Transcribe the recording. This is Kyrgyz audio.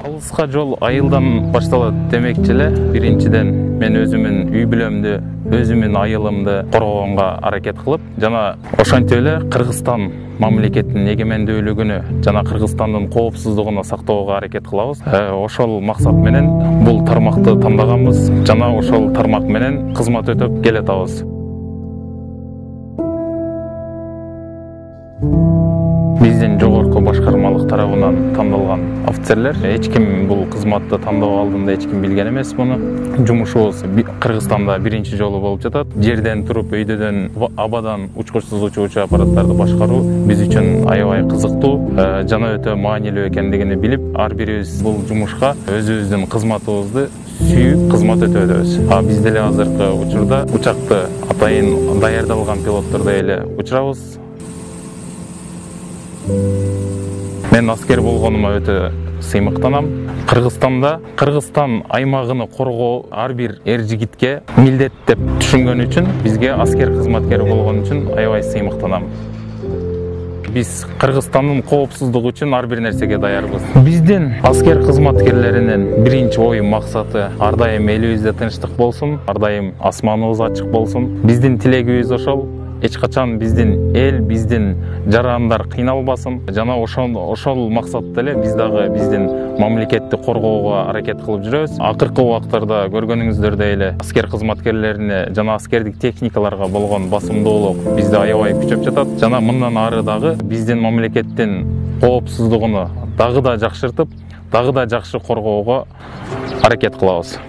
Алыска жол айылдан башталат демекчи эле. Биринчиден мен өзүмүн үй бүлөмдү, өзүмүн айылымды коргогонго аракет кылып, жана ошентип эле Кыргызстан мамлекетинин эгемендүүлүгүнө жана Кыргызстандын коопсуздугуна сактоого аракет кылабыз. Ошол максат менен бул тармакты тандаганбыз жана ошол тармак менен кызмат өтөп келатабыз. Биздин жогорку башкармалык тарабынан тандалган офицерлер, эч ким бул кызматты тандоо алдында эч ким билген эмес муну. Жумушубуз Кыргызстанда биринчи жолу болуп жатат. Жерден туруп, өйдөдөн абадан учкучсуз учуучу аппараттарды башкаруу биз үчүн аябай кызыктуу жана өтө маанилүү экендигин билип, ар бирибиз бул жумушка өзүбүздүн кызматыбызды сүйүп кызмат өтөбүз. Биз деле азыркы учурда учакты атайын даярдалган пилоттордой эле учурабыз. Мен аскер болгонума өтө сыймыктанам. Кыргызстанда Кыргызстан аймагын коргоо ар бир эр жигитке милдет деп түшүнгөн үчүн, бизге аскер кызматкери болгон үчүн аябай сыймыктанам. Биз Кыргызстандын коопсуздугу үчүн ар бир нерсеге даярбыз. Биздин аскер кызматкерлеринин биринчи ой максаты ар дайым элибизде тынчтык болсун, ар дайым асманыбыз ачык болсун. Биздин тилегибиз ошол. Эч качан биздин эл, биздин жарандар кыйналбасын. Жана ошол максатта эле биз дагы биздин мамлекетти коргоого аракет кылып жүрөбүз. Акыркы убактарда көргөнүңүздөрдөй эле аскер кызматкерлерине жана аскердик техникаларга болгон басымдуулук бизде аябай күчөп жатат. Жана мындан ары дагы биздин мамлекеттин коопсуздугуну дагы да жакшыртып, дагы да жакшы коргоого аракет кылабыз.